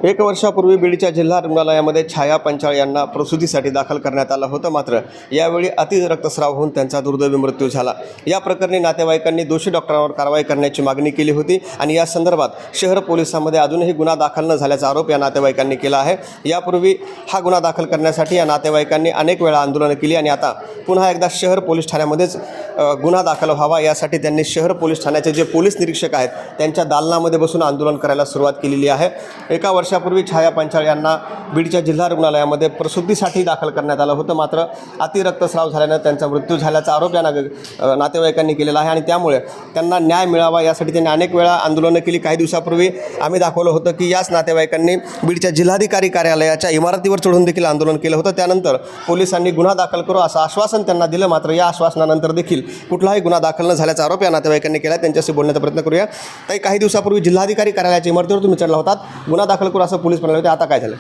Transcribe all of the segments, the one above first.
एक वर्षापूर्वी बीडच्या जिल्हा रुग्णालयामध्ये छाया पंचाळ यांना प्रसूतीसाठी दाखल करण्यात आलं होतं. मात्र यावेळी अति रक्तस्राव होऊन त्यांचा दुर्दैवी मृत्यू झाला. या प्रकरणी नातेवाईकांनी दोषी डॉक्टरांवर कारवाई करण्याची मागणी केली होती आणि या संदर्भात शहर पोलिसांमध्ये अजूनही गुन्हा दाखल न झाल्याचा आरोप या नातेवाईकांनी केला आहे. यापूर्वी हा गुन्हा दाखल करण्यासाठी या नातेवाईकांनी अनेक वेळा आंदोलनं केली आणि आता पुन्हा एकदा शहर पोलीस ठाण्यामध्येच गुन्हा दाखल व्हावा यासाठी त्यांनी शहर पोलीस ठाण्याचे जे पोलीस निरीक्षक आहेत त्यांच्या दालनामध्ये बसून आंदोलन करायला सुरुवात केलेली आहे. एका वर्षापूर्वी छाया पंचाळ यांना बीडच्या जिल्हा रुग्णालयामध्ये प्रसूतीसाठी दाखल करण्यात आलं होतं. मात्र अति रक्तस्राव झाल्यानं त्यांचा मृत्यू झाल्याचा आरोप या नातेवाईकांनी केलेला आहे आणि त्यामुळे त्यांना न्याय मिळावा यासाठी त्यांनी अनेक वेळा आंदोलनं केली. काही दिवसापूर्वी आम्ही दाखवलं होतं की याच नातेवाईकांनी बीडच्या जिल्हाधिकारी कार्यालयाच्या इमारतीवर चढून देखील आंदोलन केलं होतं. त्यानंतर पोलिसांनी गुन्हा दाखल करू असं आश्वासन त्यांना दिलं. मात्र या आश्वासनानंतर देखील कुठलाही गुन्हा दाखल न झाल्याचा आरोप या नातेवाईकांनी केला. त्यांच्याशी बोलण्याचा प्रयत्न करूया. ताई, काही दिवसापूर्वी जिल्हाधिकारी कार्यालयाच्या इमारतीवर तुम्ही चढला होतात, गुन्हा दाखल करू असं पोलीस म्हणाले होते, आता काय झालं?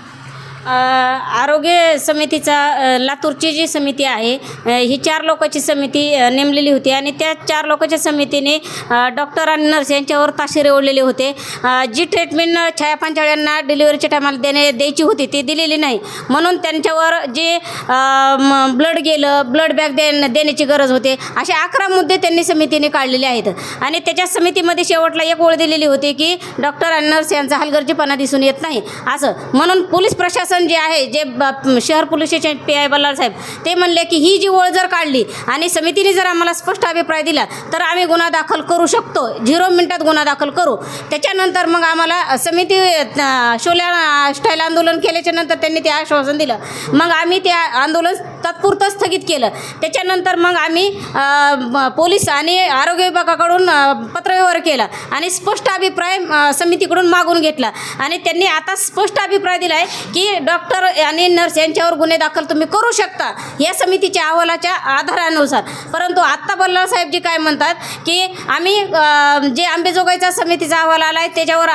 आरोग्य समितीचा लातूरची जी समिती आहे ही 4 लोकांची समिती नेमलेली होती आणि त्या 4 लोकांच्या समितीने डॉक्टर आणि नर्स यांच्यावर ताशेरे ओढलेले होते. जी ट्रीटमेंट छाया पंचाळ यांना डिलिव्हरीच्या टायमाला द्यायची होती ती दिलेली नाही, म्हणून त्यांच्यावर जे ब्लड गेलं, ब्लड बॅग देण्याची गरज होते, असे 11 मुद्दे त्यांनी समितीने काढलेले आहेत. आणि त्याच्या समितीमध्ये शेवटला एक ओळ दिलेली होती की डॉक्टर आणि नर्स यांचा हलगर्जीपणा दिसून येत नाही असं म्हणून पोलीस प्रशासन जे आहे जे शहर पोलीस स्टेशन PI बल्लाळ साहेब ते म्हणले की ही जी ओळ जर काढली आणि समितीने जर आम्हाला स्पष्ट अभिप्राय दिला तर आम्ही गुन्हा दाखल करू शकतो, 0 मिनिटात गुन्हा दाखल करू. त्याच्यानंतर मग आम्हाला समिती शोल्या स्टाईल आंदोलन केल्याच्या नंतर त्यांनी ते आश्वासन दिलं. मग आम्ही ते आंदोलन तात्पुरतं स्थगित केलं. त्याच्यानंतर मग आम्ही पोलीस आणि आरोग्य विभागाकडून पत्रव्यवहार केला आणि स्पष्ट अभिप्राय समितीकडून मागून घेतला आणि त्यांनी आता स्पष्ट अभिप्राय दिला आहे की डॉक्टर आणि नर्स यांच्यावर गुन्हे दाखल तुम्ही करू शकता या समितीच्या अहवालाच्या आधारानुसार. परंतु आत्ता बल्लाळ साहेब जी काय म्हणतात की आम्ही जे अंबेजोगाईचा समितीचा अहवाल आला आहे त्याच्यावर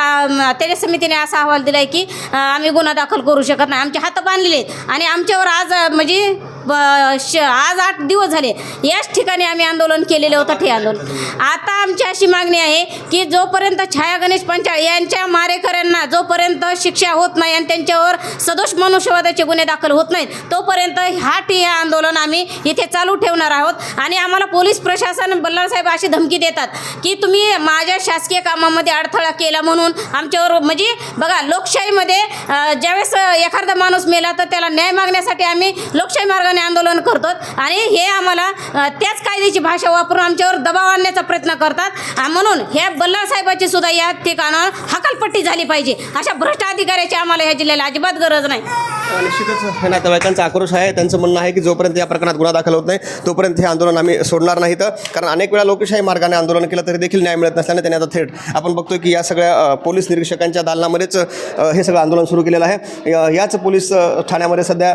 त्याच्या समितीने असा अहवाल दिला आहे की आम्ही गुन्हा दाखल करू शकत नाही. आमचे हात बांधलेले आहेत आणि आमच्यावर आज म्हणजे आज 8 दिवस झाले याच ठिकाणी आम्ही आंदोलन केलेलं होतं. ते आंदोलन आता आमची अशी मागणी आहे की जोपर्यंत छाया गणेश पंचाळ यांच्या मारेकऱ्यांना जोपर्यंत शिक्षा होत नाही आणि त्यांच्यावर सदोष मनुष्यवधाचे गुन्हे दाखल होत नाहीत तोपर्यंत हे आंदोलन आम्ही इथे चालू ठेवणार आहोत. आणि आम्हाला पोलीस प्रशासन बल्लाळ साहेब अशी धमकी देतात की तुम्ही माझ्या शासकीय कामामध्ये अडथळा केला म्हणून आमच्यावर म्हणजे बघा लोकशाहीमध्ये ज्यावेळेस एखादा माणूस मेला तर त्याला न्याय मागण्यासाठी आम्ही लोकशाही मार्गाने आंदोलन करतो आणि हे आम्हाला त्याच कायद्याची भाषा वापरून आमच्यावर दबाव आणण्याचा प्रयत्न करतात. म्हणून ह्या बल्लाळ साहेबाची सुद्धा या ठिकाणावर हकालपट्टी झाली पाहिजे. अशा भ्रष्ट अधिकाऱ्याची आम्हाला ह्या जिल्ह्याला अजिबात गरज नाही. निश्चितच हे नातेवाईकांचा आक्रोश आहे. त्यांचं म्हणणं आहे की जोपर्यंत या प्रकरणात गुन्हा दाखल होत नाही तोपर्यंत हे आंदोलन आम्ही सोडणार नाहीत. कारण अनेक वेळा लोकशाही मार्गाने आंदोलन केलं तरी देखील न्याय मिळत नसल्याने त्यांनी आता थेट आपण बघतोय की या सगळ्या पोलीस निरीक्षकांच्या दालनामध्येच हे सगळं आंदोलन सुरू केलेलं आहे. याच पोलीस ठाण्यामध्ये सध्या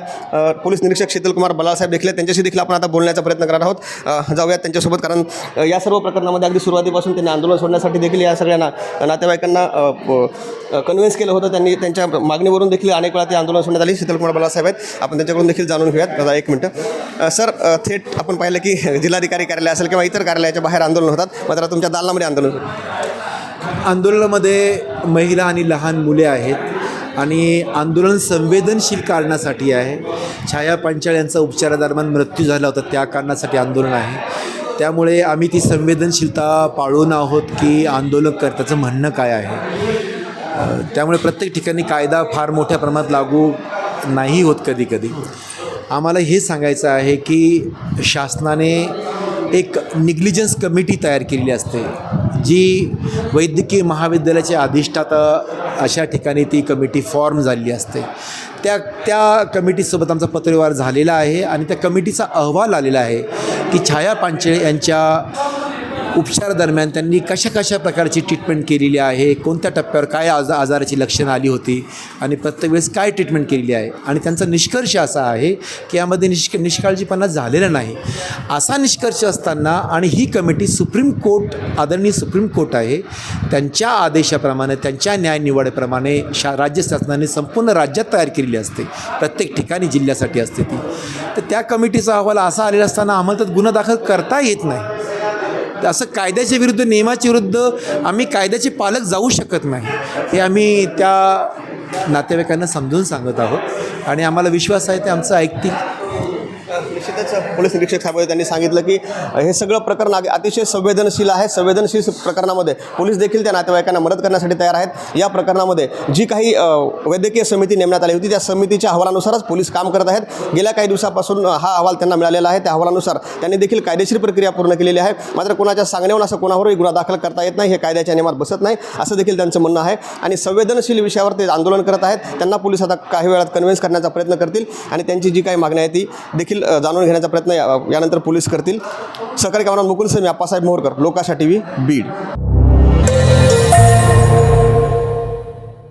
पोलीस निरीक्षक शीतलकुमार बल्लाळ साहेब देखील त्यांच्याशी देखील आपण आता बोलण्याचा प्रयत्न करणार आहोत. जाऊयात त्यांच्यासोबत, कारण या सर्व प्रकरणामध्ये अगदी सुरुवातीपासून त्यांनी आंदोलन सोडण्यासाठी देखील या सगळ्या नातेवाईकांना कन्व्हिन्स केलं होतं. त्यांनी त्यांच्या मागणीवरून देखील अनेक वेळा ते आंदोलन सोडण्यात आली. शीतलकुमार बल्लाळ साहेब आहेत, आपण त्यांच्याकडून देखील जाणून घेऊयात. दादा, 1 मिनटं. सर, थेट आपण पाहिलं की जिल्हाधिकारी कार्यालय असेल किंवा इतर कार्यालयाच्या बाहेर आंदोलन होतात, मात्र तुमच्या दालनामध्ये आंदोलन आंदोलनामध्ये महिला आणि लहान मुले आहेत आणि आंदोलन संवेदनशील कारणासाठी आहे. छाया पंचाळ यांचा उपचारादरम्यान मृत्यू झाला होता त्या कारणासाठी आंदोलन आहे. त्यामुळे आम्ही ती संवेदनशीलता पाळून आहोत की आंदोलनकर्त्याचं म्हणणं काय आहे. त्यामुळे प्रत्येक ठिकाणी कायदा फार मोठ्या प्रमाणात लागू नाही होत. कधी आम्हाला हे सांगायचं आहे की शासनाने एक निग्लिजन्स कमिटी तयार केलेली असते जी वैद्यकीय महाविद्यालयाचे अधिष्ठाता अशा ठिकाणी ती कमिटी फॉर्म झालेली असते. त्या कमिटीसोबत आमचा पत्रव्यवहार झालेला आहे आणि त्या कमिटीचा अहवाल आलेला आहे की छाया पंचाळ यांच्या उपचारादरम्यान त्यांनी कशा प्रकारची ट्रीटमेंट केलेली आहे, कोणत्या टप्प्यावर काय आजाराची लक्षणं आली होती आणि प्रत्येक वेळेस काय ट्रीटमेंट केलेली आहे. आणि त्यांचा निष्कर्ष असा आहे की यामध्ये निष्काळजीपणा झालेला नाही. असा निष्कर्ष असताना आणि ही कमिटी आदरणीय सुप्रीम कोर्ट आहे त्यांच्या आदेशाप्रमाणे त्यांच्या न्यायनिवाड्याप्रमाणे राज्य शासनाने संपूर्ण राज्यात तयार केलेली असते. प्रत्येक ठिकाणी जिल्ह्यासाठी असते ती. तर त्या कमिटीचा अहवाल असा आलेला असताना आम्हाला त्यात गुन्हा दाखल करता येत नाही. असं कायद्याच्या विरुद्ध, नियमाच्या विरुद्ध आम्ही कायद्याचे पालक जाऊ शकत नाही. हे आम्ही त्या नातेवाईकांना समजून सांगत आहोत आणि आम्हाला विश्वास आहे ते आमचं ऐकतील. निश्चितच पोलीस निरीक्षक साहेब त्यांनी सांगितलं की हे सगळं प्रकरण अतिशय संवेदनशील आहे. संवेदनशील प्रकरणामध्ये पोलीस देखील त्या नातेवाईकांना मदत करण्यासाठी तयार आहेत. या प्रकरणामध्ये जी काही वैद्यकीय समिती नेमण्यात आली होती त्या समितीच्या अहवालानुसारच पोलीस काम करत आहेत. गेल्या काही दिवसापासून हा अहवाल त्यांना मिळालेला आहे. त्या अहवालानुसार त्यांनी देखील कायदेशीर प्रक्रिया पूर्ण केलेली आहे. मात्र कोणाच्या सांगण्यावरून असं कोणावरही गुन्हा दाखल करता येत नाही, हे कायद्याच्या नियमात बसत नाही असं देखील त्यांचं म्हणणं आहे. आणि संवेदनशील विषयावर ते आंदोलन करत आहेत. त्यांना पोलीस आता काही वेळात कन्व्हिन्स करण्याचा प्रयत्न करतील आणि त्यांची जी काही मागणी आहे ती देखील जाणून घेण्याचा प्रयत्न यानंतर पोलीस करतील. सहकारी कॅमेरामॅन मुकुल सेमी, आप्पासाहेब मोहोरकर, लोकाशा TV, बीड.